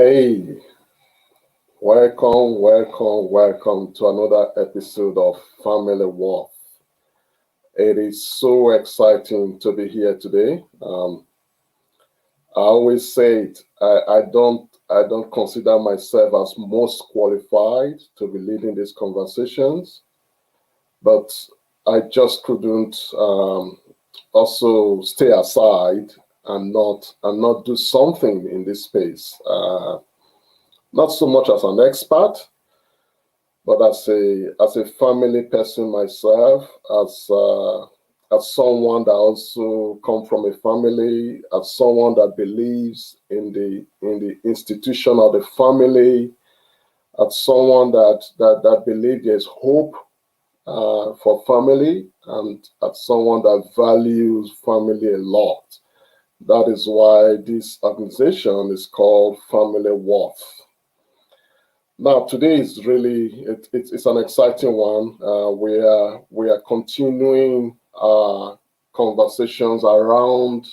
Hey, welcome to another episode of FamilyWorth. It is so exciting to be here today. I always say it. I don't consider myself as most qualified to be leading these conversations, but I just couldn't also stay aside and not do something in this space. Not so much as an expert, but as a family person myself, as someone that also come from a family, as someone that believes in the institution of the family, as someone that believes there's hope for family, and as someone that values family a lot. That is why this organization is called FamilyWorth. Now, today is it's an exciting one. We are continuing our conversations around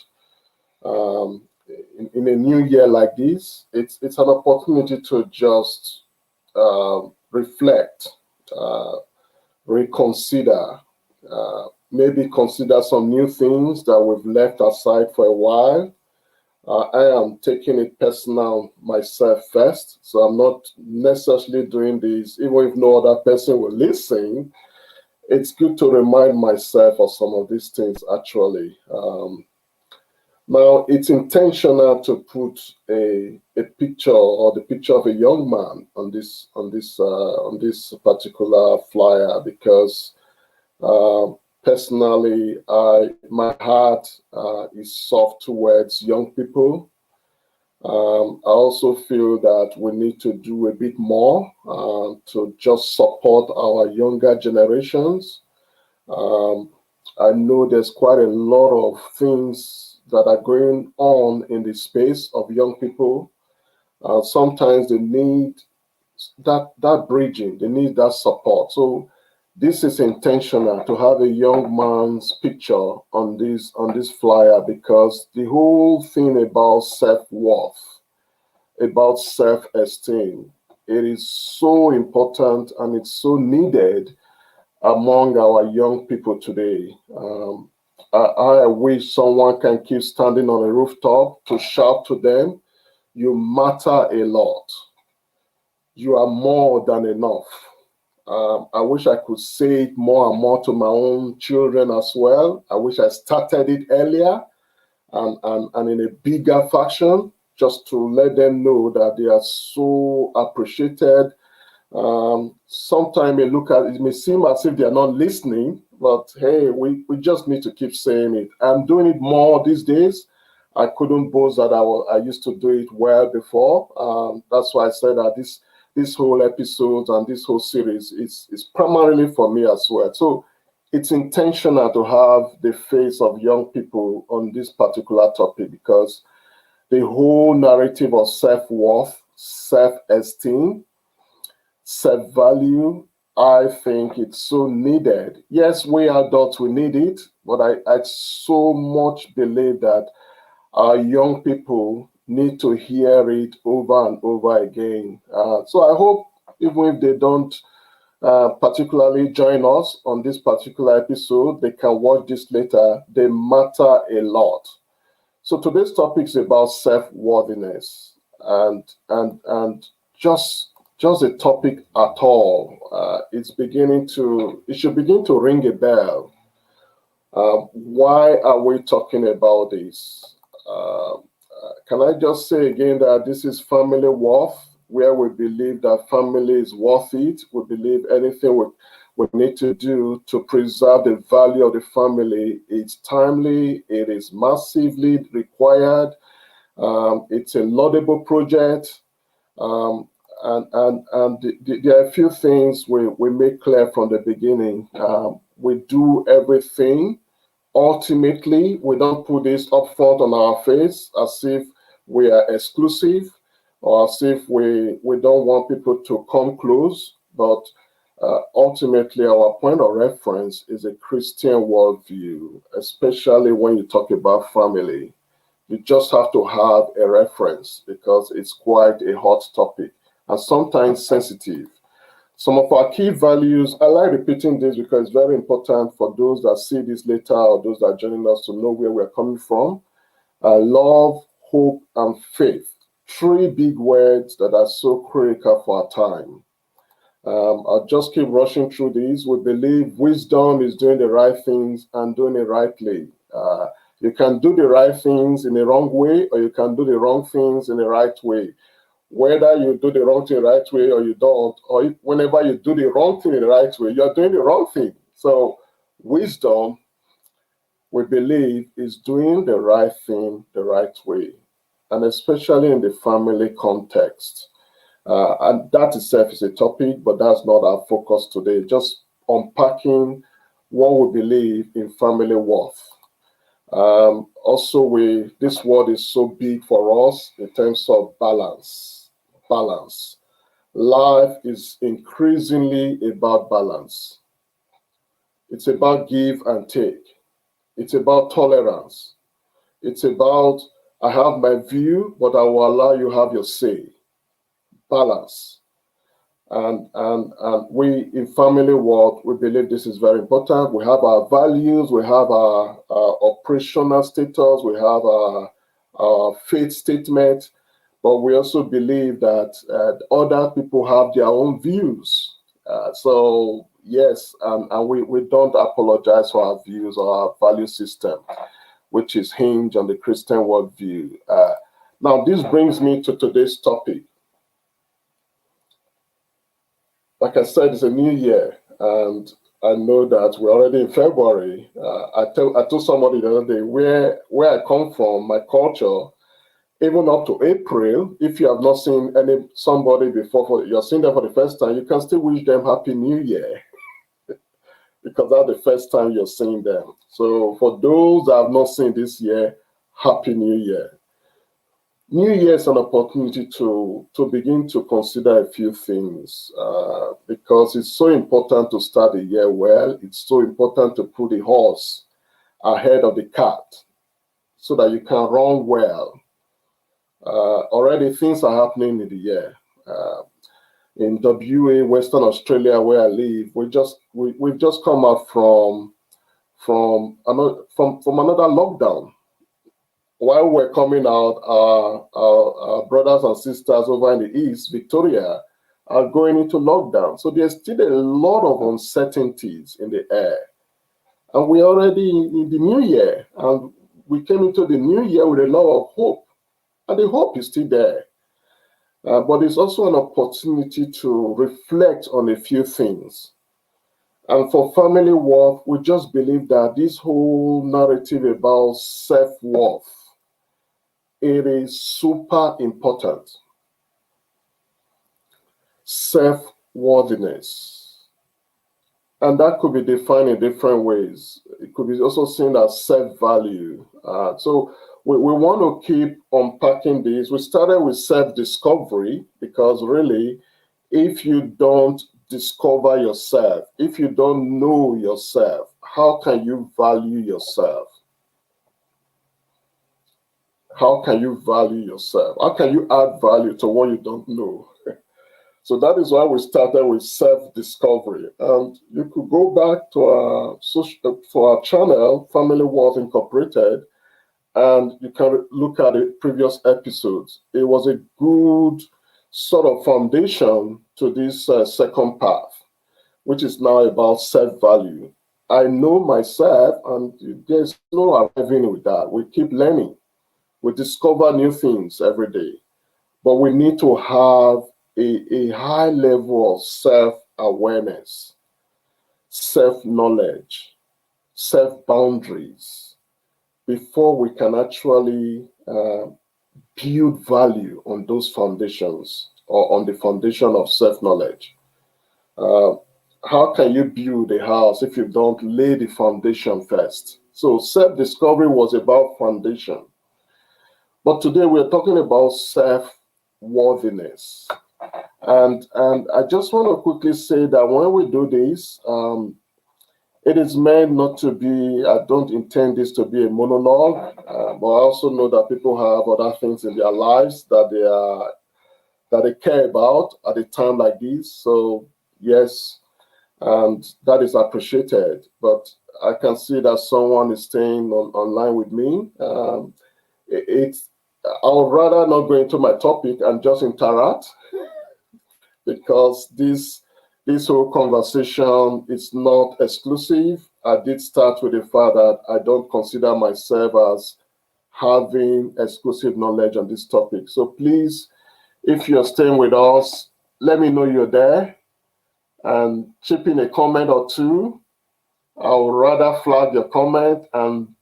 in a new year like this. It's an opportunity to just reflect, reconsider, maybe consider some new things that we've left aside for a while. I am taking it personal myself first, so I'm not necessarily doing this, even if no other person will listen. It's good to remind myself of some of these things actually. Now, it's intentional to put a picture or the picture of a young man on this particular flyer because personally, my heart is soft towards young people. I also feel that we need to do a bit more to just support our younger generations. I know there's quite a lot of things that are going on in the space of young people. Sometimes they need that bridging, they need that support. So this is intentional to have a young man's picture on this flyer because the whole thing about self-worth, about self-esteem, it is so important and it's so needed among our young people today. I wish someone can keep standing on a rooftop to shout to them, "You matter a lot. You are more than enough." I wish I could say it more and more to my own children as well. I wish I started it earlier and in a bigger fashion, just to let them know that they are so appreciated. Sometimes it may seem as if they are not listening, but hey, we just need to keep saying it. I'm doing it more these days. I couldn't boast that I used to do it well before. That's why I said that this whole episode and this whole series is primarily for me as well. So it's intentional to have the face of young people on this particular topic because the whole narrative of self-worth, self-esteem, self-value, I think it's so needed. Yes, we adults, we need it, but I so much believe that our young people need to hear it over and over again. So I hope even if they don't particularly join us on this particular episode, they can watch this later. They matter a lot. So today's topic is about self-worthiness and just a topic at all. It should begin to ring a bell. Why are we talking about this? Can I just say again that this is FamilyWorth, where we believe that family is worth it. We believe anything we need to do to preserve the value of the family is timely, it is massively required, it's a laudable project, and there are a few things we make clear from the beginning. We do everything. Ultimately, we don't put this up front on our face as if we are exclusive or as if we don't want people to come close. But ultimately, our point of reference is a Christian worldview, especially when you talk about family. You just have to have a reference because it's quite a hot topic and sometimes sensitive. Some of our key values, I like repeating this because it's very important for those that see this later or those that are joining us to know where we're coming from. Love, hope, and faith. Three big words that are so critical for our time. I'll just keep rushing through these. We believe wisdom is doing the right things and doing it rightly. You can do the right things in the wrong way, or you can do the wrong things in the right way. Whether you do the wrong thing the right way or you don't, or whenever you do the wrong thing in the right way, you're doing the wrong thing. So wisdom, we believe, is doing the right thing the right way, and especially in the family context. And that itself is a topic, but that's not our focus today. Just unpacking what we believe in family worth. Also, this word is so big for us in terms of balance. Balance. Life is increasingly about balance. It's about give and take. It's about tolerance. It's about, I have my view, but I will allow you have your say. Balance. And we in FamilyWorth, we believe this is very important. We have our values, we have our operational status, we have our faith statement, but we also believe that other people have their own views. So yes, and we don't apologize for our views or our value system, which is hinged on the Christian worldview. Now, this brings me to today's topic. Like I said, it's a new year, and I know that we're already in February. I told somebody the other day where I come from, my culture, even up to April, if you have not seen somebody before, you're seeing them for the first time, you can still wish them Happy New Year because that's the first time you're seeing them. So for those that have not seen this year, Happy New Year. New Year is an opportunity to begin to consider a few things because it's so important to start the year well. It's so important to put the horse ahead of the cart so that you can run well. Already things are happening in the year. In WA, Western Australia, where I live, we've just come out from another lockdown. While we're coming out, our brothers and sisters over in the East, Victoria, are going into lockdown. So there's still a lot of uncertainties in the air. And we're already in the new year. And we came into the new year with a lot of hope. And the hope is still there. But it's also an opportunity to reflect on a few things. And for FamilyWorth, we just believe that this whole narrative about self-worth, it is super important. Self-worthiness. And that could be defined in different ways. It could be also seen as self-value. So we want to keep unpacking this. We started with self-discovery because really, if you don't discover yourself, if you don't know yourself, how can you value yourself? How can you value yourself? How can you add value to what you don't know? So that is why we started with self-discovery. And you could go back to our channel, FamilyWorth Incorporated, and you can look at the previous episodes. It was a good sort of foundation to this second path, which is now about self-value. I know myself, and there's no arriving with that. We keep learning. We discover new things every day, but we need to have a high level of self-awareness, self-knowledge, self-boundaries before we can actually build value on those foundations or on the foundation of self-knowledge. How can you build a house if you don't lay the foundation first? So self-discovery was about foundation. But today we're talking about self-worthiness. And I just want to quickly say that when we do this, It is meant not to be, I don't intend this to be a monologue, but I also know that people have other things in their lives that they care about at a time like this. So yes, and that is appreciated. But I can see that someone is staying online with me. It's I would rather not go into my topic and just interact, because this whole conversation is not exclusive. I did start with the fact that I don't consider myself as having exclusive knowledge on this topic. So please, if you're staying with us, let me know you're there and chip in a comment or two. I would rather flag your comment and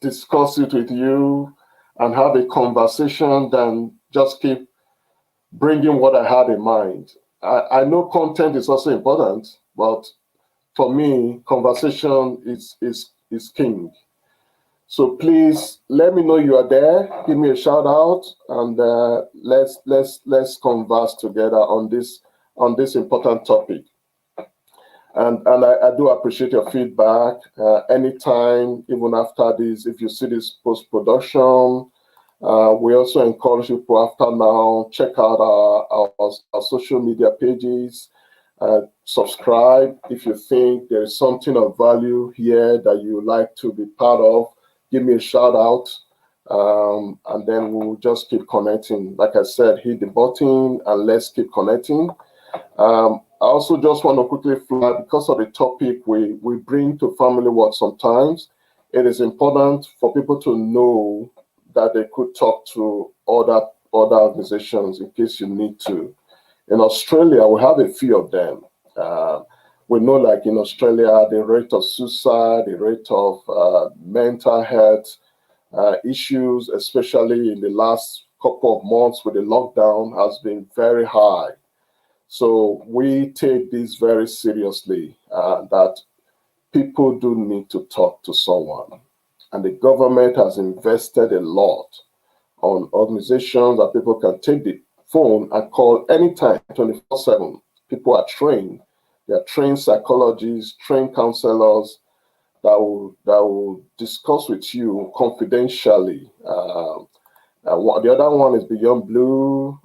discuss it with you and have a conversation than just keep bringing what I had in mind. I know content is also important, but for me, conversation is king. So please let me know you are there. Give me a shout out, and let's converse together on this important topic. And I do appreciate your feedback. Anytime, even after this, if you see this post production, we also encourage people after now, check out our social media pages, subscribe if you think there is something of value here that you would like to be part of. Give me a shout out, and then we'll just keep connecting. Like I said, hit the button and let's keep connecting. I also just want to quickly flag, because of the topic we bring to FamilyWorth sometimes, it is important for people to know that they could talk to other organizations in case you need to. In Australia, we have a few of them. We know, like in Australia, the rate of suicide, the rate of mental health issues, especially in the last couple of months with the lockdown, has been very high. So we take this very seriously, that people do need to talk to someone. And the government has invested a lot on organizations that people can take the phone and call anytime, 24/7. People are trained. They are trained psychologists, trained counselors that will discuss with you confidentially. The other one is Beyond Blue,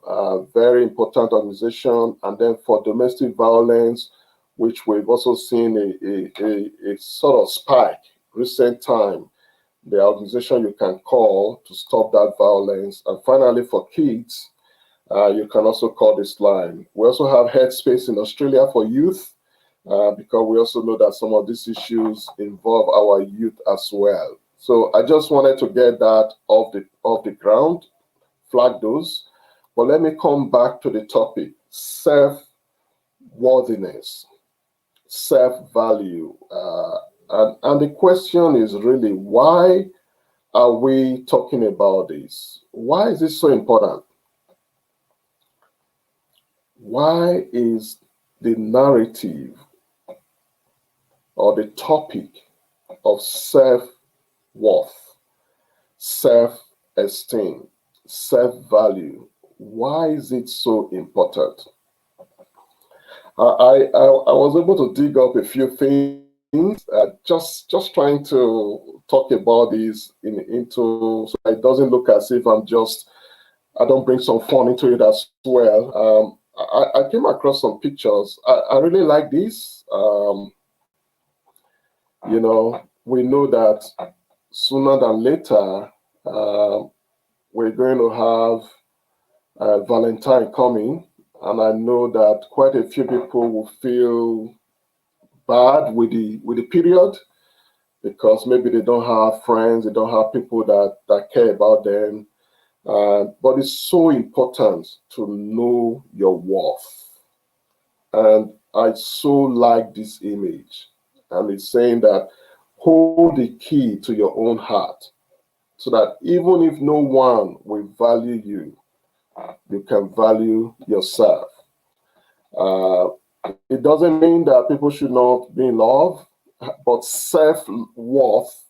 very important organization. And then for domestic violence, which we've also seen a sort of spike recent time, the organization you can call to stop that violence. And finally, for kids, you can also call this line. We also have Headspace in Australia for youth, because we also know that some of these issues involve our youth as well. So I just wanted to get that off the ground, flag those. But let me come back to the topic: self-worthiness, self-value. And the question is really, why are we talking about this? Why is this so important? Why is the narrative or the topic of self-worth, self-esteem, self-value, why is it so important? I was able to dig up a few things, just trying to talk about this into, so it doesn't look as if I don't bring some fun into it as well. I came across some pictures. I really like this. We know that sooner than later, we're going to have Valentine coming, and I know that quite a few people will feel bad with the period, because maybe they don't have friends, they don't have people that care about them. But it's so important to know your worth. And I so like this image. And it's saying that hold the key to your own heart, so that even if no one will value you, you can value yourself. Uh, it doesn't mean that people should not be in love, but self-worth,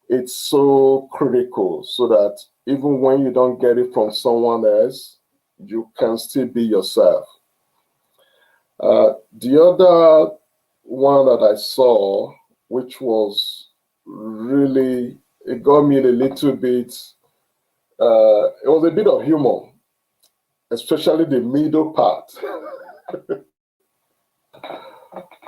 it's so critical, so that even when you don't get it from someone else, you can still be yourself. The other one that I saw, which was really, it got me in a little bit, it was a bit of humor, especially the middle part.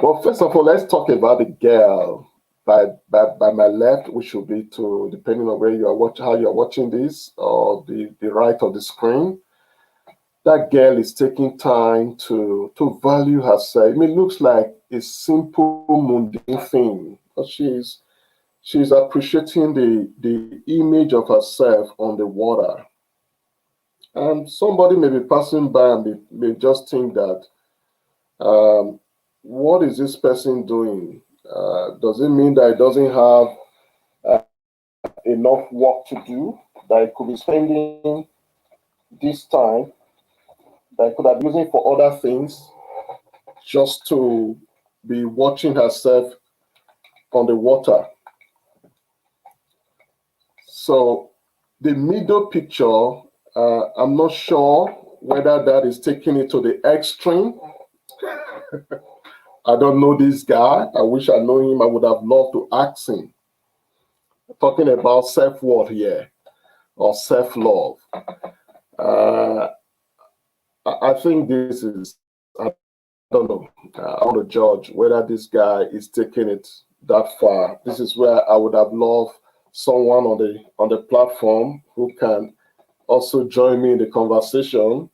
Well, first of all, let's talk about the girl. By my left, which should be to, depending on where you are watching, how you are watching this, or the right of the screen. That girl is taking time to value herself. I mean, it looks like a simple mundane thing, but she's appreciating the image of herself on the water. And somebody may be passing by and may just think that, um, what is this person doing? Does it mean that it doesn't have enough work to do? That it could be spending this time that it could have been using for other things just to be watching herself on the water. So the middle picture, I'm not sure whether that is taking it to the extreme. I don't know this guy. I wish I know him. I would have loved to ask him. Talking about self-worth here or self-love. Uh, I think this is, I don't know. I want to judge whether this guy is taking it that far. This is where I would have loved someone on the platform who can also join me in the conversation.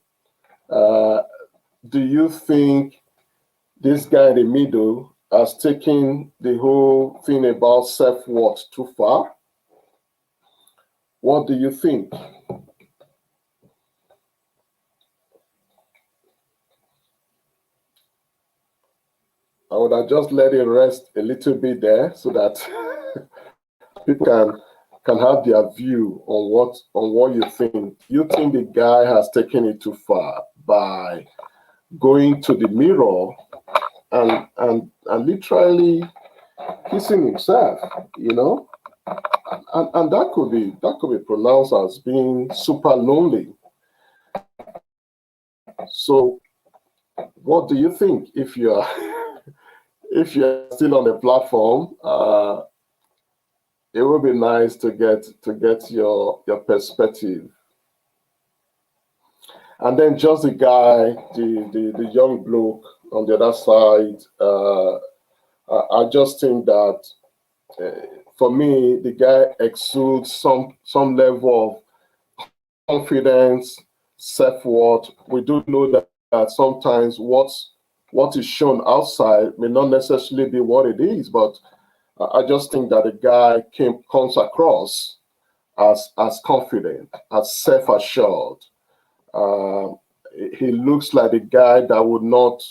Uh, do you think this guy in the middle has taken the whole thing about self-worth too far? What do you think? I would have just let it rest a little bit there so that people can have their view on what you think. You think the guy has taken it too far by going to the mirror and literally kissing himself, you know? And that could be pronounced as being super lonely. So what do you think if you're if you're still on the platform? It would be nice to get your perspective. And then just the guy, the young bloke on the other side. I just think that, for me, the guy exudes some level of confidence, self-worth. We do know that sometimes what is shown outside may not necessarily be what it is, but I just think that the guy comes across as confident, as self-assured. Uh, he looks like a guy that would not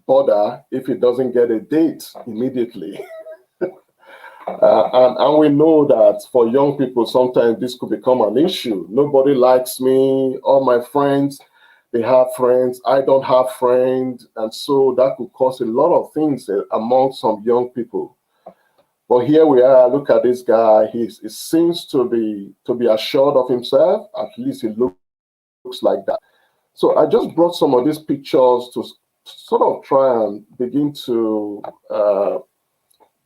bother if he doesn't get a date immediately. And we know that for young people, sometimes this could become an issue. Nobody likes me. All my friends, they have friends. I don't have friends. And so that could cause a lot of things among some young people. But here we are. Look at this guy. He seems to be assured of himself. At least he looks like that. So I just brought some of these pictures to sort of try and begin to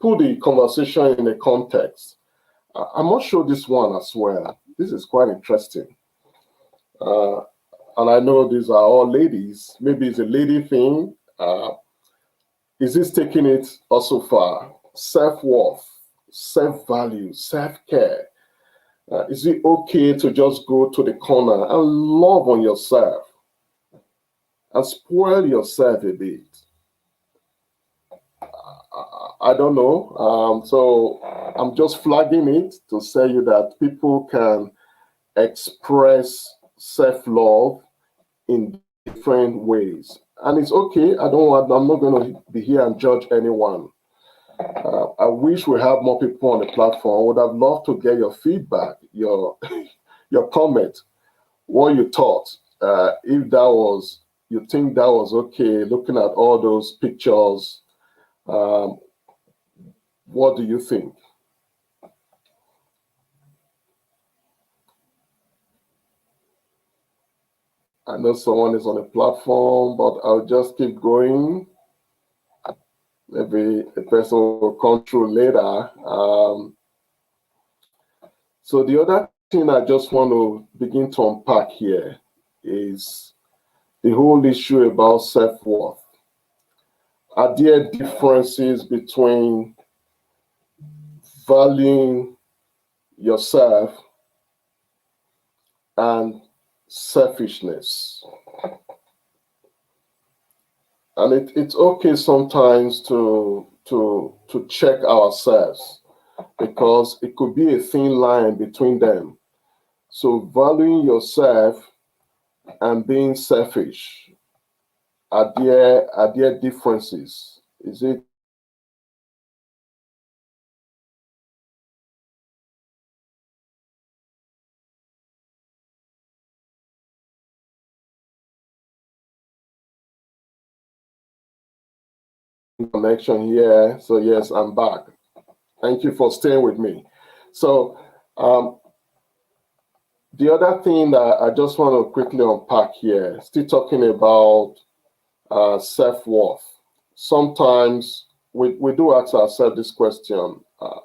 put the conversation in a context. I must show this one as well. This is quite interesting. Uh, and I know these are all ladies. Maybe it's a lady thing. Is this taking it also far? Self-worth, self-value, self-care. Is it okay to just go to the corner and love on yourself and spoil yourself a bit? I don't know. So I'm just flagging it to say you that people can express self-love in different ways. And it's okay. I'm not going to be here and judge anyone. I wish we have more people on the platform. I would have loved to get your feedback, your your comment, what you thought. If that was, you think that was okay, looking at all those pictures, um, what do you think? I know someone is on the platform, but I'll just keep going. maybe a person will come through later. So the other thing I just want to begin to unpack here is the whole issue about self-worth. Are there differences between valuing yourself and selfishness? And it's okay sometimes to check ourselves, because it could be a thin line between them. So valuing yourself and being selfish, are there differences? Is it connection here? So yes, I'm back. Thank you for staying with me. So the other thing that I just want to quickly unpack here, still talking about self-worth. Sometimes we do ask ourselves this question: how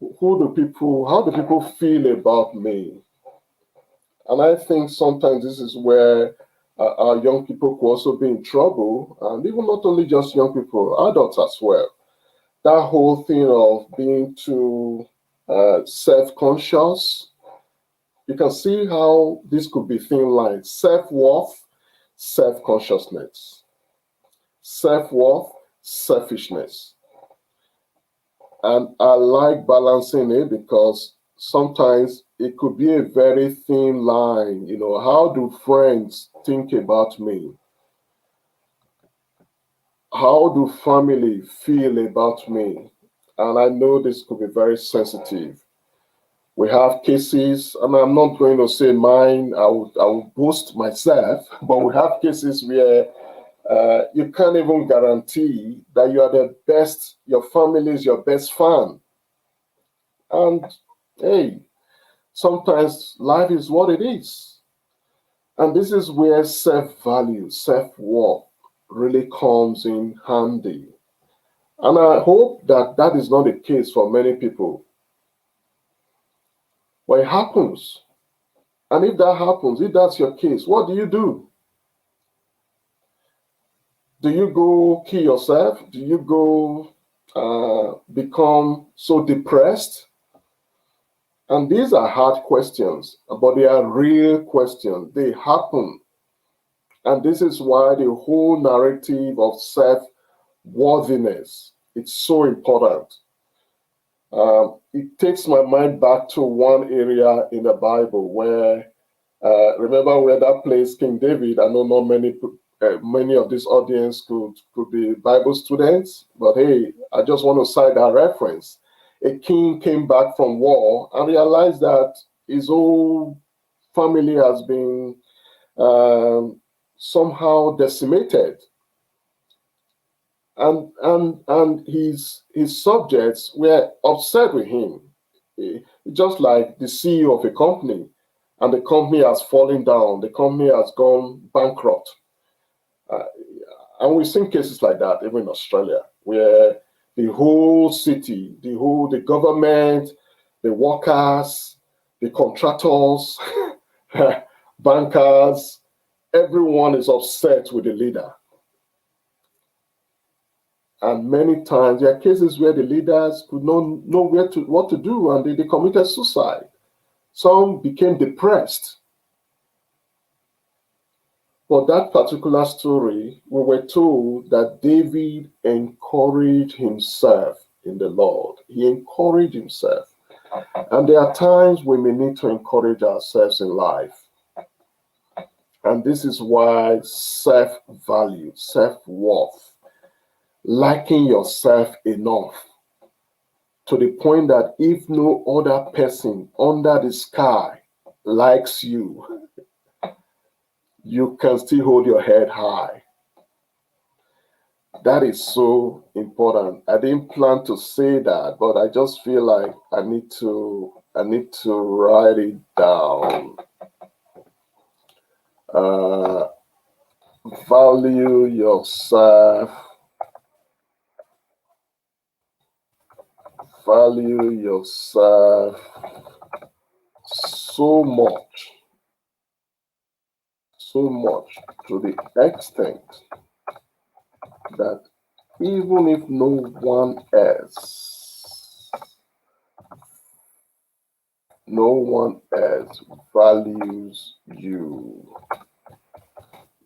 do people feel about me? And I think sometimes this is where our young people could also be in trouble, and even not only just young people, adults as well. That whole thing of being too self-conscious, you can see how this could be thin lines: self-worth, self-consciousness, self-worth, selfishness. And I like balancing it, because sometimes it could be a very thin line. How do friends think about me? How do family feel about me? And I know this could be very sensitive. We have cases, and I'm not going to say mine, I will boast myself, but we have cases where you can't even guarantee that you are the best, your family is your best fan. And hey, sometimes life is what it is. And this is where self value, self worth really comes in handy. And I hope that that is not the case for many people. But it happens. And if that happens, if that's your case, what do you do? Do you go kill yourself? Do you go become so depressed? And these are hard questions, but they are real questions. They happen. And this is why the whole narrative of self-worthiness, it's so important. It takes my mind back to one area in the Bible where, remember where that place King David. I know not many of this audience could be Bible students, but hey, I just want to cite that reference. A king came back from war and realized that his whole family has been somehow decimated, and his subjects were upset with him. Just like the CEO of a company, and the company has fallen down, the company has gone bankrupt. Uh, and we've seen cases like that even in Australia, where the whole city, the government, the workers, the contractors, bankers, everyone is upset with the leader. And many times there are cases where the leaders could not know what to do, and they committed suicide. Some became depressed. For that particular story, we were told that David encouraged himself in the Lord. He encouraged himself. And there are times we may need to encourage ourselves in life. And this is why self value, self worth, liking yourself enough to the point that if no other person under the sky likes you, you can still hold your head high. That is so important. I didn't plan to say that, but I just feel like I need to write it down. Uh, value yourself value yourself so much to the extent that even if no one else values you,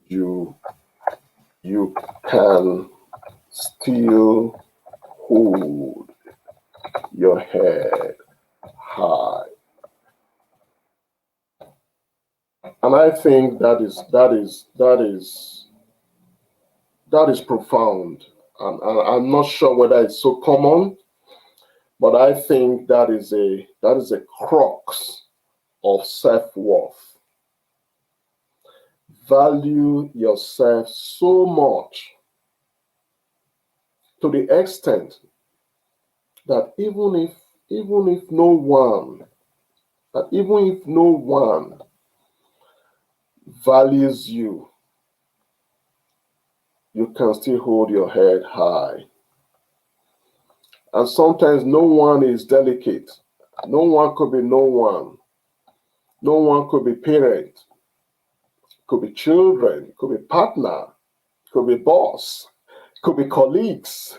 you can still hold your head high. And I think that is profound. And I'm not sure whether it's so common, but I think that is a crux of self-worth. Value yourself so much to the extent that even if no one values you, you can still hold your head high. And sometimes no one is delicate. No one could be no one. No one could be parent, could be children, could be partner, could be boss, could be colleagues.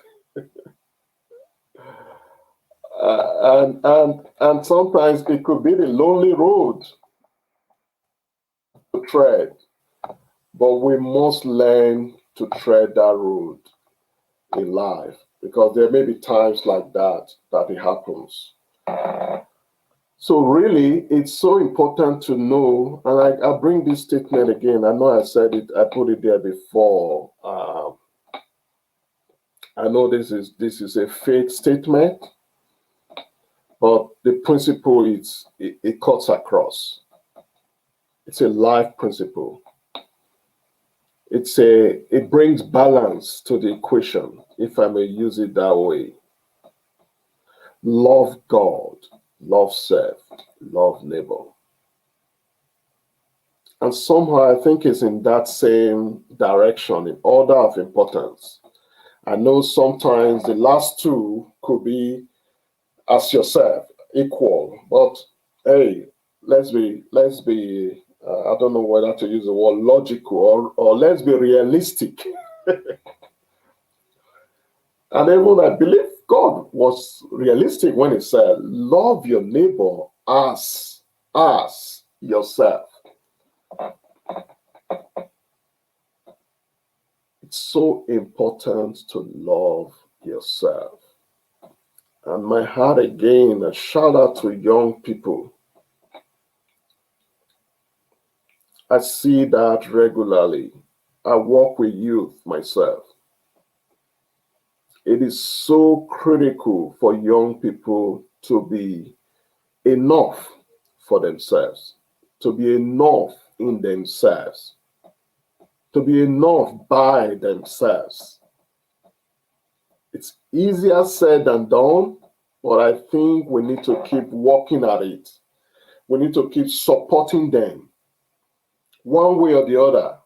And sometimes it could be the lonely road to tread. But we must learn to tread that road in life, because there may be times like that it happens. So really, it's so important to know, and I bring this statement again. I know I said it, I put it there before. I know this is a faith statement, but the principle it cuts across. It's a life principle. It brings balance to the equation, if I may use it that way. Love God, love self, love neighbor. And somehow I think it's in that same direction, in order of importance. I know sometimes the last two could be as yourself, equal, but hey, let's be I don't know whether to use the word logical or let's be realistic. And even I believe God was realistic when he said, love your neighbor as yourself. It's so important to love yourself. And my heart again, a shout out to young people. I see that regularly. I work with youth myself. It is so critical for young people to be enough for themselves, to be enough in themselves, to be enough by themselves. It's easier said than done, but I think we need to keep working at it. We need to keep supporting them one way or the other.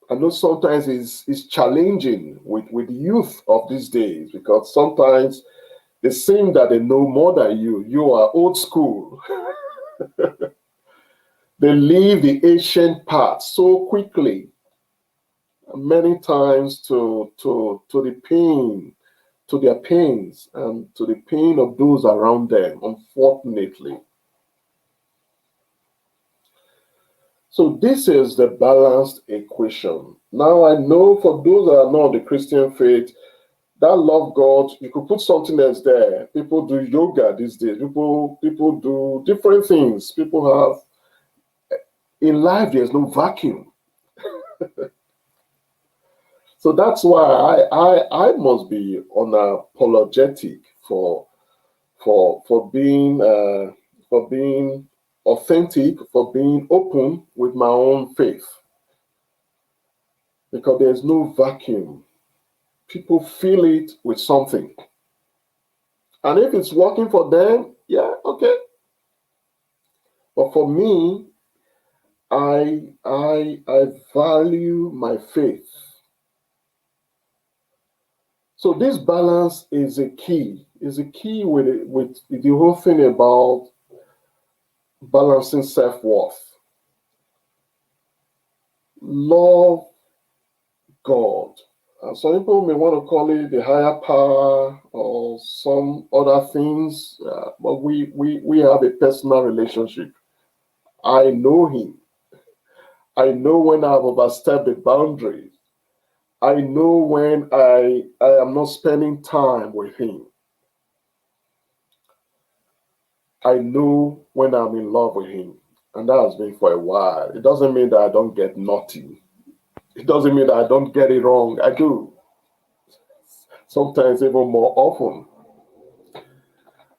I know sometimes it's challenging with youth of these days, because sometimes they seem that they know more than you. You are old school. They leave the ancient path so quickly, many times to the pain, to their pains, and to the pain of those around them, unfortunately. So this is the balanced equation. Now I know for those that are not of the Christian faith, that love God, you could put something else there. People do yoga these days. People do different things. People have, in life, there's no vacuum. So that's why I must be unapologetic for being authentic, for being open with my own faith. Because there's no vacuum. People feel it with something. And if it's working for them, yeah, okay. But for me, I value my faith So this balance is a key. Is a key with the whole thing about balancing self-worth. Love God. Some people may want to call it the higher power or some other things, but we have a personal relationship. I know Him. I know when I've overstepped the boundaries. I know when I am not spending time with Him. I know when I'm in love with Him. And that has been for a while. It doesn't mean that I don't get naughty. It doesn't mean that I don't get it wrong. I do. Sometimes even more often.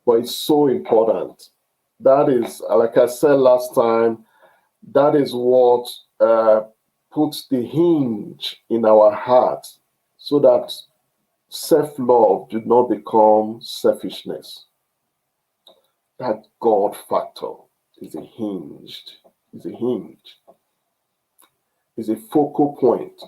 But it's so important. That is, like I said last time, that is what puts the hinge in our heart so that self-love do not become selfishness. That God factor is a hinge, is a hinge, is a focal point.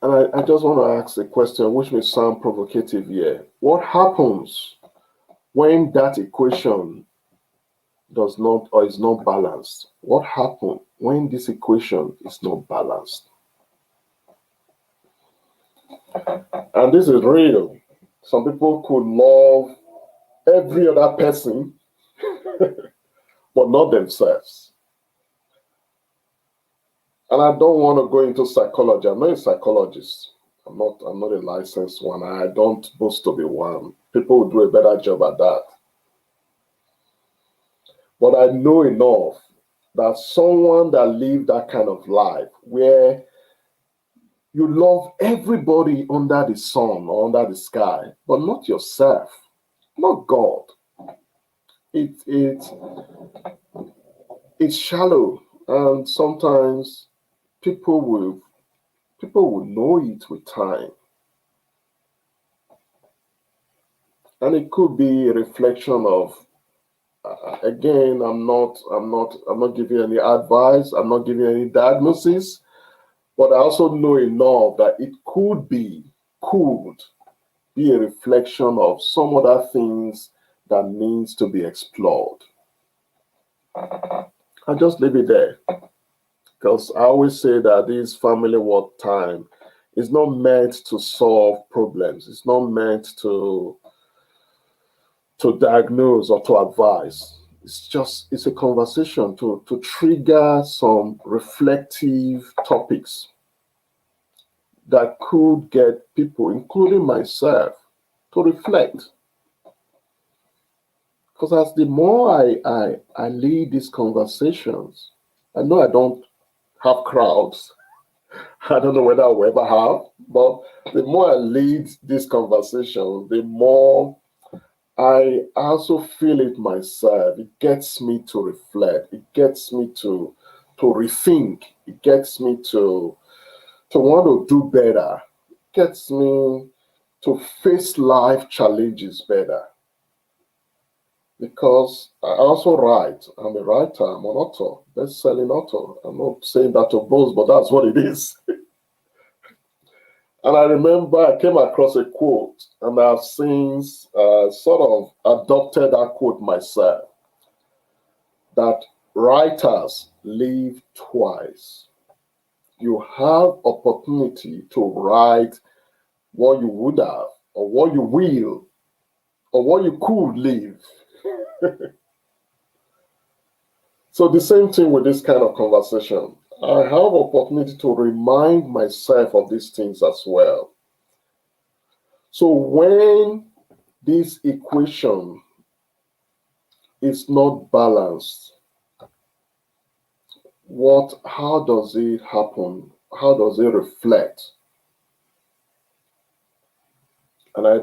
And I just want to ask a question which may sound provocative here. What happens when that equation does not or is not balanced? What happens when this equation is not balanced? And this is real. Some people could love every other person, but not themselves. And I don't want to go into psychology. I'm not a psychologist. I'm not a licensed one. I don't boast to be one. People will do a better job at that. But I know enough that someone that lived that kind of life where you love everybody under the sun or under the sky, but not yourself, not God. It's shallow, and sometimes people will know it with time, and it could be a reflection of. Again, I'm not giving any advice. I'm not giving any diagnosis, but I also know enough that it could be a reflection of some other things that needs to be explored. I'll just leave it there because I always say that this family work time is not meant to solve problems. It's not meant to diagnose or to advise. It's a conversation to trigger some reflective topics that could get people, including myself, to reflect. Because as the more I lead these conversations, I know I don't have crowds. I don't know whether I will ever have, but the more I lead these conversations, the more I also feel it myself. It gets me to reflect. It gets me to rethink. It gets me to want to do better. It gets me to face life challenges better. Because I also write. I'm a writer. I'm an author, best-selling author. I'm not saying that to boast, but that's what it is. And I remember I came across a quote, and I've since sort of adopted that quote myself, that writers live twice. You have opportunity to write what you would have, or what you will, or what you could live. So the same thing with this kind of conversation. I have opportunity to remind myself of these things as well. So when this equation is not balanced, how does it happen? How does it reflect? And I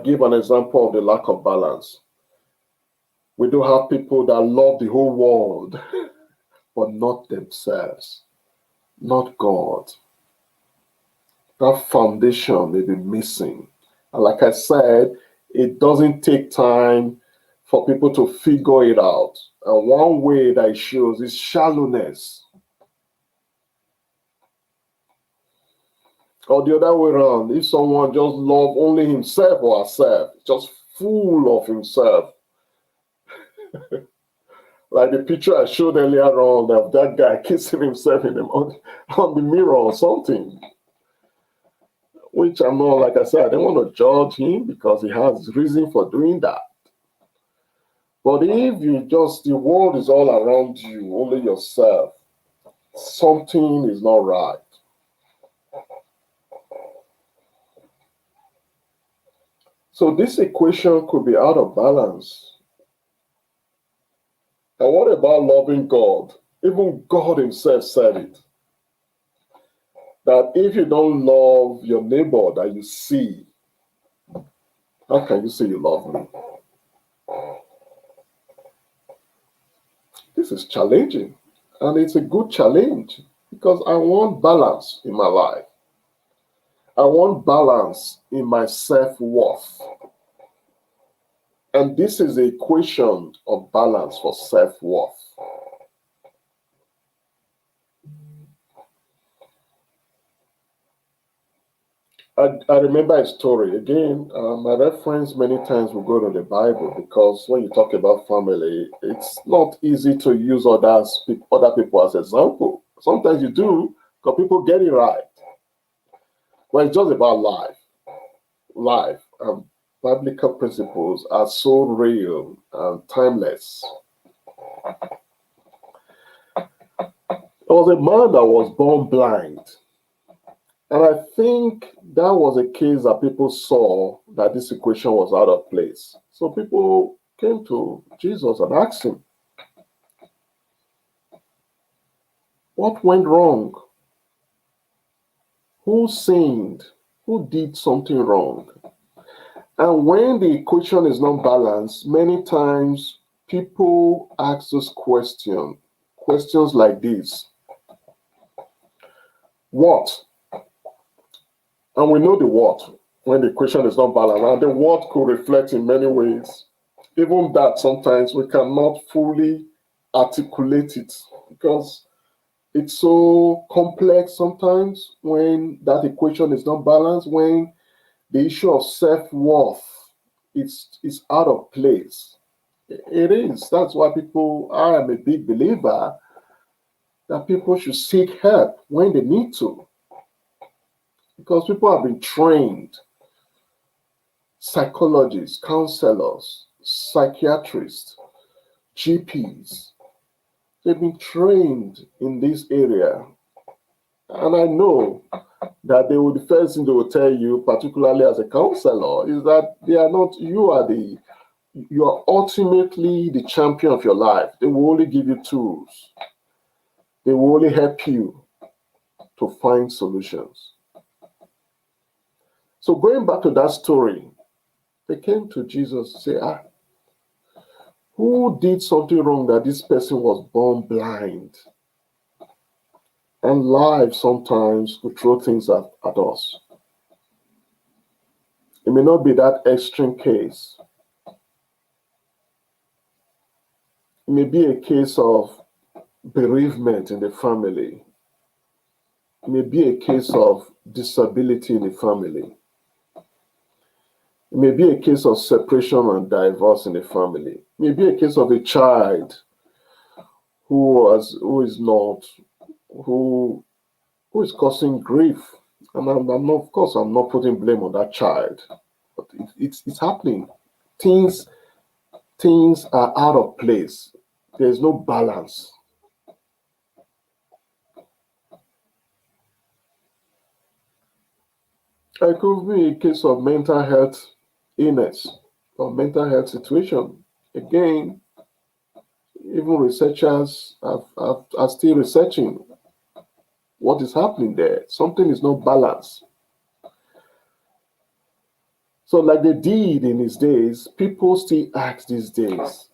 give an example of the lack of balance. We do have people that love the whole world, but not themselves, not God. That foundation may be missing. And like I said, it doesn't take time for people to figure it out. And one way that it shows is shallowness. Or the other way around, if someone just love only himself or herself, just full of himself, like the picture I showed earlier on of that guy kissing himself on the mirror or something, which I'm not, like I said, I don't want to judge him because he has reason for doing that. But if the world is all around you, only yourself, something is not right. So this equation could be out of balance. And what about loving God? Even God himself said it. That if you don't love your neighbor that you see, how can you say you love me? This is challenging. And it's a good challenge because I want balance in my life. I want balance in my self-worth. And this is the equation of balance for self-worth. I remember a story. Again, I reference many times we go to the Bible because when you talk about family, it's not easy to use other people as example. Sometimes you do because people get it right. But it's just about life. Life and biblical principles are so real and timeless. There was a man that was born blind. And I think that was a case that people saw that this equation was out of place. So people came to Jesus and asked him, what went wrong? Who sinned? Who did something wrong? And when the equation is not balanced, many times people ask this question, questions like this. What? And we know the what when the equation is not balanced. And the what could reflect in many ways. Even that sometimes we cannot fully articulate it because it's so complex sometimes when that equation is not balanced, when the issue of self-worth is out of place. It is. That's why I am a big believer that people should seek help when they need to. Because people have been trained, psychologists, counselors, psychiatrists, GPs, they've been trained in this area. And I know that the first thing they will tell you, particularly as a counselor, is that they are not, you are ultimately the champion of your life. They will only give you tools. They will only help you to find solutions. So going back to that story, they came to Jesus to say, who did something wrong that this person was born blind? And life sometimes will throw things at us. It may not be that extreme case. It may be a case of bereavement in the family. It may be a case of disability in the family. It may be a case of separation and divorce in the family. It may be a case of a child who is causing grief. And I'm not, of course, I'm not putting blame on that child, but it's happening. Things are out of place. There's no balance. It could be a case of mental health illness or mental health situation. Again, even researchers are still researching what is happening there. Something is not balanced. So, like they did in his days, people still ask these days.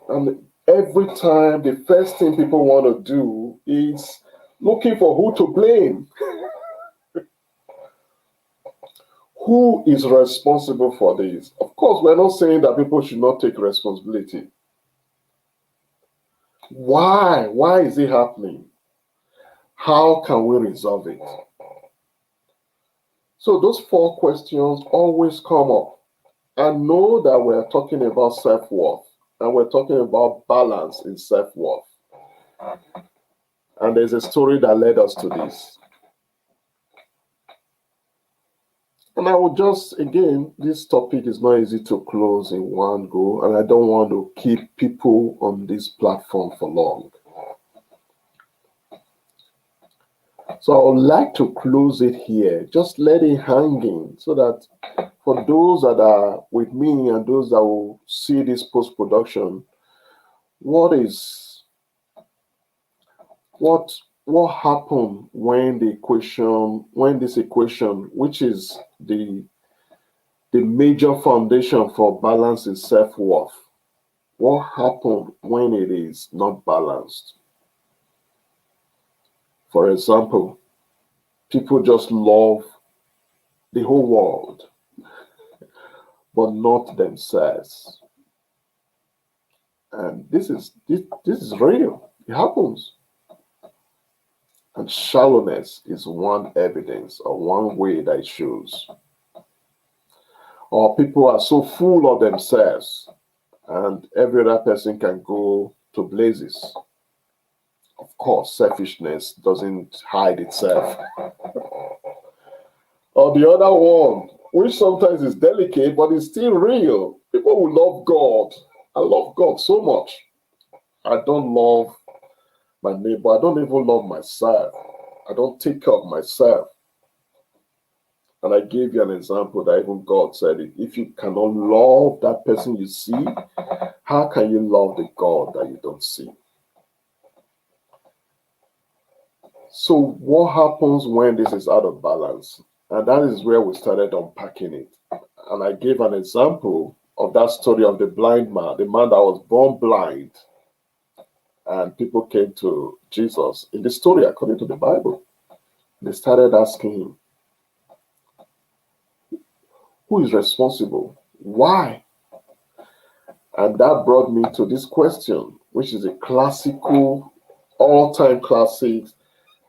And every time, the first thing people want to do is looking for who to blame. Who is responsible for this? Of course, we're not saying that people should not take responsibility. Why? Why is it happening? How can we resolve it? So those four questions always come up. And know that we're talking about self-worth, and we're talking about balance in self-worth. And there's a story that led us to this. And I would just, again, this topic is not easy to close in one go, and I don't want to keep people on this platform for long. So I would like to close it here, just let it hang in, so that for those that are with me and those that will see this post-production, what happened when this equation, which is the major foundation for balance in self-worth, what happened when it is not balanced? For example, people just love the whole world, but not themselves. And this is real. It happens. And shallowness is one evidence or one way that it shows. Or people are so full of themselves and every other person can go to blazes. Of course, selfishness doesn't hide itself. Or the other one, which sometimes is delicate, but it's still real. People who love God. I love God so much. I don't love my neighbor. I don't even love myself. I don't take care of myself. And I gave you an example that even God said it. If you cannot love that person you see, how can you love the God that you don't see? So what happens when this is out of balance? And that is where we started unpacking it. And I gave an example of that story of the blind man, the man that was born blind. And people came to Jesus in the story according to the Bible. They started asking him, who is responsible? Why? And that brought me to this question, which is a classical, all-time classic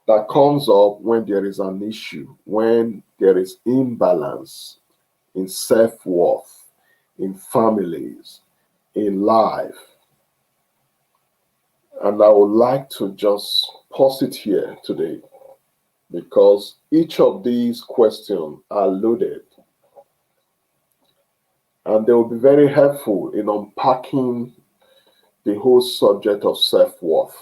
that comes up when there is an issue, when there is imbalance in self-worth, in families, in life. And I would like to just pause it here today because each of these questions are loaded and they will be very helpful in unpacking the whole subject of self-worth.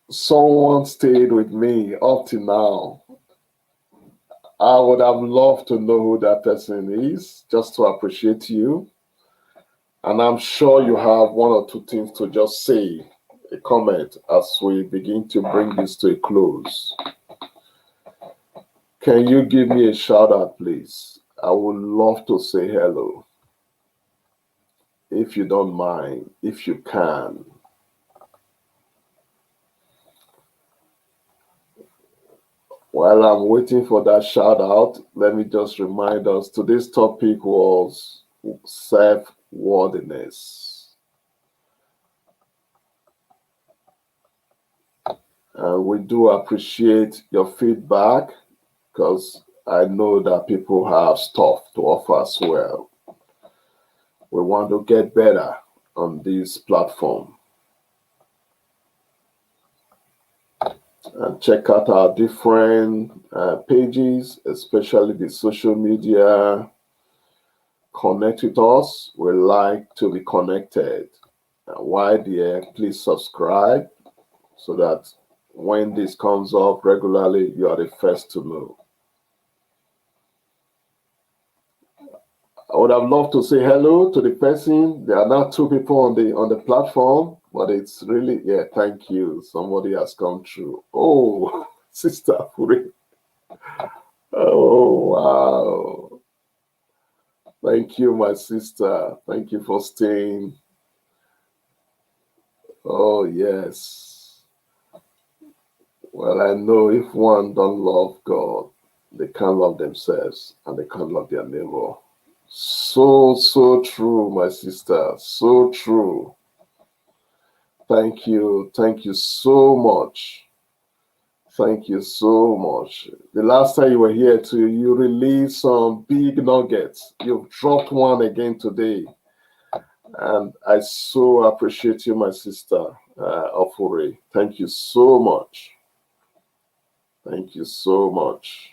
Someone stayed with me up to now. I would have loved to know who that person is, just to appreciate you. And I'm sure you have one or two things to just say, a comment, as we begin to bring this to a close. Can you give me a shout out, please? I would love to say hello. If you don't mind, if you can. While I'm waiting for that shout out, let me just remind us today's topic was self-worthiness. And we do appreciate your feedback because I know that people have stuff to offer as well. We want to get better on this platform. And check out our different pages, especially the social media. Connect with us. We like to be connected. While there, please subscribe so that when this comes up regularly, you are the first to know. I would have loved to say hello to the person. There are now two people on the platform, but it's really, yeah, thank you. Somebody has come through. Oh, Sister Furi. Oh, wow. Thank you, my sister. Thank you for staying. Oh, yes. Well, I know if one don't love God, they can't love themselves and they can't love their neighbor. So true, my sister. So true. Thank you. Thank you so much. Thank you so much. The last time you were here too, you released some big nuggets. You've dropped one again today. And I so appreciate you, my sister, Ofure. Thank you so much. Thank you so much.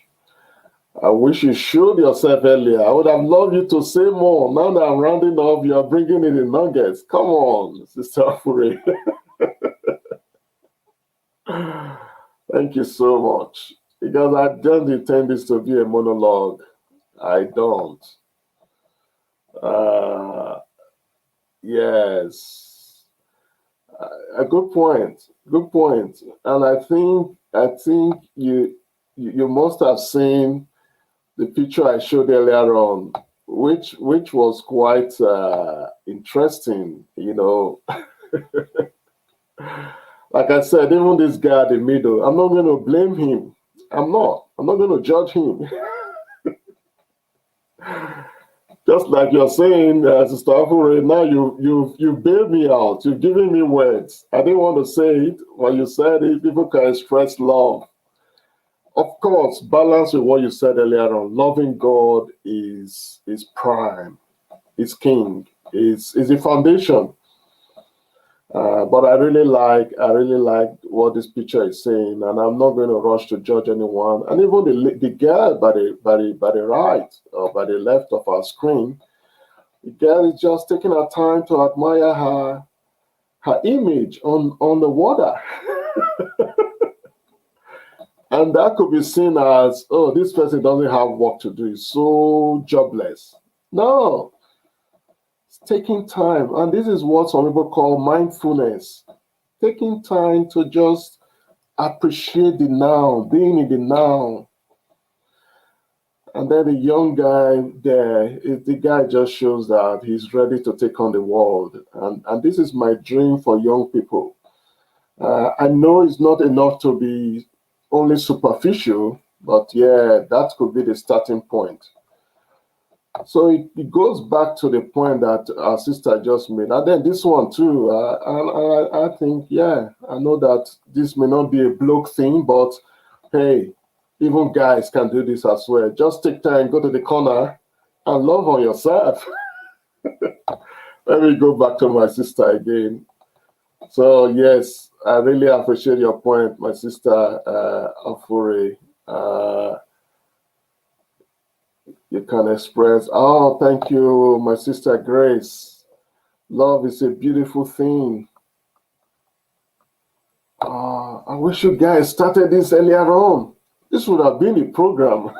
I wish you showed yourself earlier. I would have loved you to say more. Now that I'm rounding up, you are bringing in the nuggets. Come on, Sister Ofure. Thank you so much. Because I don't intend this to be a monologue. I don't. Uh, yes. A good point. Good point. And I think you must have seen the picture I showed earlier on, which was quite interesting. Like I said, even this guy in the middle, I'm not going to blame him. I'm not. I'm not going to judge him. Just like you're saying, Sister Afure, now you bailed me out. You've given me words. I didn't want to say it. When you said it, people can express love. Of course, balance with what you said earlier on. Loving God is prime, is king, is the foundation. But I really like what this picture is saying, and I'm not going to rush to judge anyone. And even the girl by the right or by the left of our screen, the girl is just taking her time to admire her image on the water. And that could be seen as, oh, this person doesn't have work to do, is so jobless. No, it's taking time. And this is what some people call mindfulness. Taking time to just appreciate the now, being in the now. And then the young guy there, the guy just shows that he's ready to take on the world. And this is my dream for young people. I know it's not enough to be only superficial, but yeah, that could be the starting point. So it goes back to the point that our sister just made. And then this one too, I think, yeah, I know that this may not be a bloke thing, but hey, even guys can do this as well. Just take time, go to the corner, and love on yourself. Let me go back to my sister again. So yes, I really appreciate your point, my sister Afure. Uh, you can express, oh, thank you, my sister Grace. Love is a beautiful thing. I wish you guys started this earlier on. This would have been a program.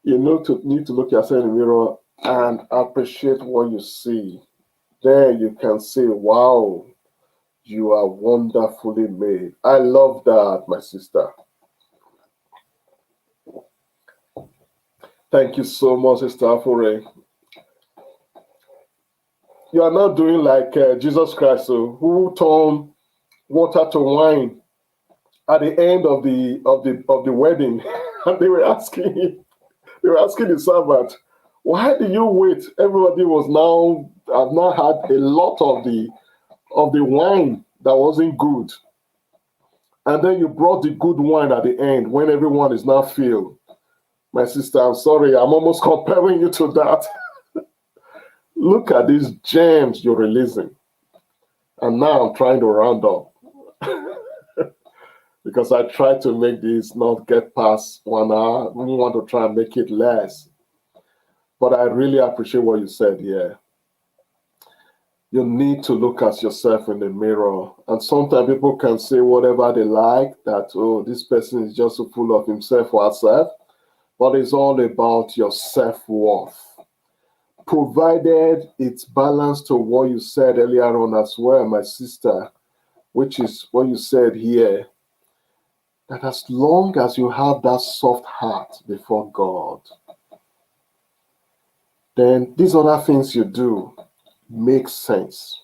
You know, to need to look yourself in the mirror and appreciate what you see. There you can say, wow, you are wonderfully made. I love that, my sister. Thank you so much, Sister Afure. You are not doing like Jesus Christ, who turned water to wine at the end of the wedding, and they were asking the servant, "Why did you wait? Everybody was now have now had a lot of the wine that wasn't good, and then you brought the good wine at the end when everyone is now filled." My sister, I'm sorry, I'm almost comparing you to that. Look at these gems you're releasing, and now I'm trying to round up because I try to make this not get past 1 hour. We want to try and make it less. But I really appreciate what you said here. You need to look at yourself in the mirror. And sometimes people can say whatever they like, that, oh, this person is just so full of himself or herself. But it's all about your self worth. Provided it's balanced to what you said earlier on as well, my sister, which is what you said here, that as long as you have that soft heart before God, then these other things you do make sense.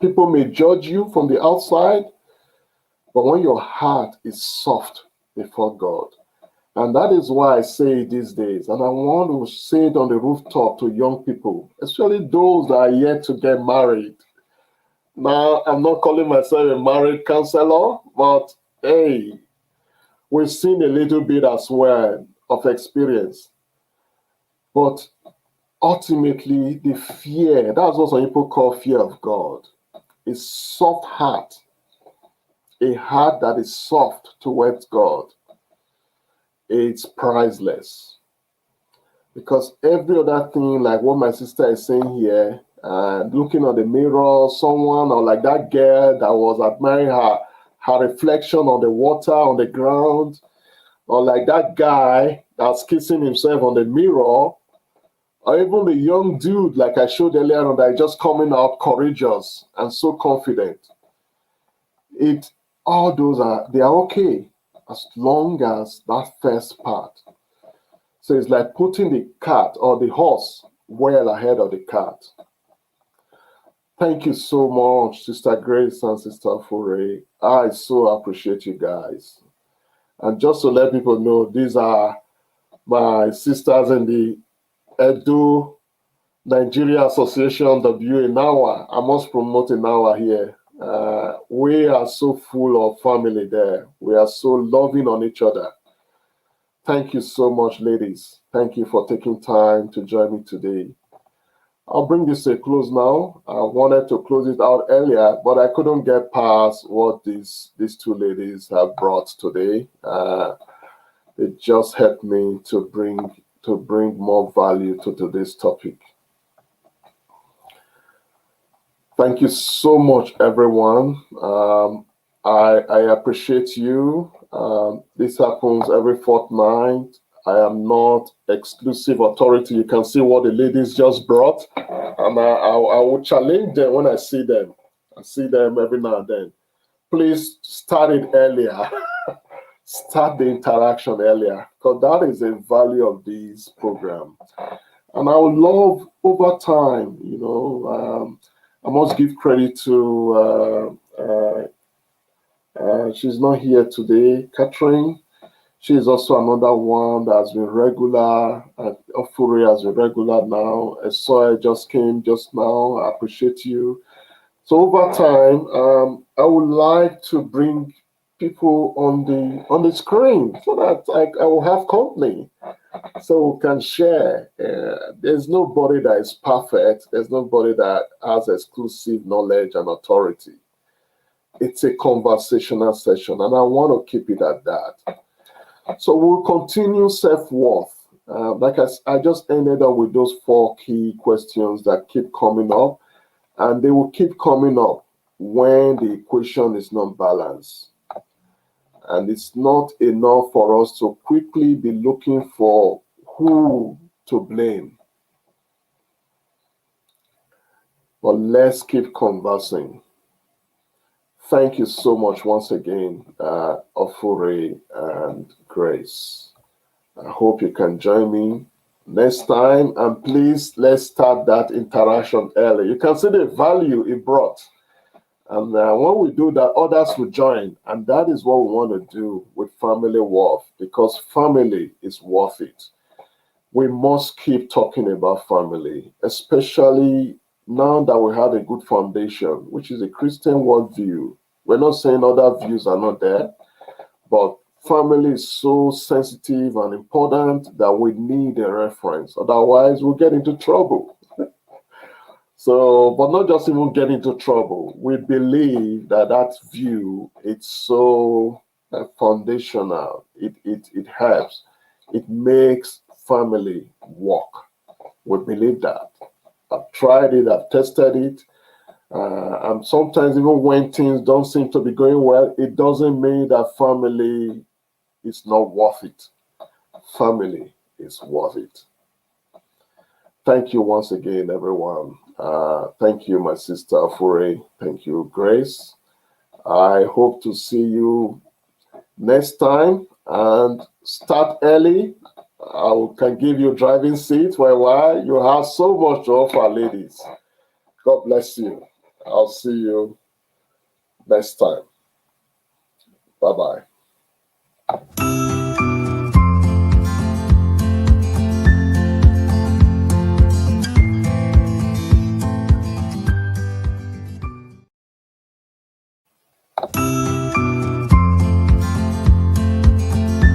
People may judge you from the outside, but when your heart is soft before God, And that is why I say it these days. And I want to say it on the rooftop to young people, especially those that are yet to get married. Now, I'm not calling myself a marriage counselor, but hey, we've seen a little bit as well of experience. But ultimately, the fear, that's what some people call fear of God, is soft heart, a heart that is soft towards God. It's priceless. Because every other thing, like what my sister is saying here, looking at the mirror, someone, or like that girl that was admiring her reflection on the water, on the ground, or like that guy that's kissing himself on the mirror, or even the young dude, like I showed earlier on, that is just coming out courageous and so confident. All those they are okay as long as that first part. So it's like putting the cart or the horse well ahead of the cart. Thank you so much, Sister Grace and Sister Foray. I so appreciate you guys. And just to let people know, these are my sisters in the Edo Nigeria Association WA NAWA. I must promote NAWA here. We are so full of family there. We are so loving on each other. Thank you so much, ladies. Thank you for taking time to join me today. I'll bring this to a close now. I wanted to close it out earlier, but I couldn't get past what these two ladies have brought today. It just helped me to bring more value to today's topic. Thank you so much, everyone. I appreciate you. This happens every fortnight. I am not exclusive authority. You can see what the ladies just brought, and I will challenge them when I see them. I see them every now and then. Please start it earlier. Start the interaction earlier, because that is the value of this program. And I would love over time, I must give credit to, she's not here today, Catherine. She is also another one that has been regular. Ofuri has been regular now. Esoy just came just now. I appreciate you. So over time, I would like to bring people on the screen so that I will have company, so we can share. There's nobody that is perfect. There's nobody that has exclusive knowledge and authority. It's a conversational session, and I want to keep it at that. So we'll continue self-worth. Like I just ended up with those 4 key questions that keep coming up, and they will keep coming up when the equation is not balanced. And it's not enough for us to quickly be looking for who to blame. But let's keep conversing. Thank you so much once again, Ofuri and Grace. I hope you can join me next time. And please, let's start that interaction early. You can see the value it brought. And when we do that, others will join. And that is what we want to do with FamilyWorth, because family is worth it. We must keep talking about family, especially now that we have a good foundation, which is a Christian worldview. We're not saying other views are not there, but family is so sensitive and important that we need a reference. Otherwise, we'll get into trouble. So, but not just even get into trouble. We believe that view, it's so foundational. It helps. It makes family work. We believe that. I've tried it, I've tested it. And sometimes even when things don't seem to be going well, it doesn't mean that family is not worth it. Family is worth it. Thank you once again, everyone. Thank you, my sister Afure. Thank you, Grace. I hope to see you next time, and start early. I can give you driving seat for a while. You have so much to offer, ladies. God bless you. I'll see you next time. Bye-bye.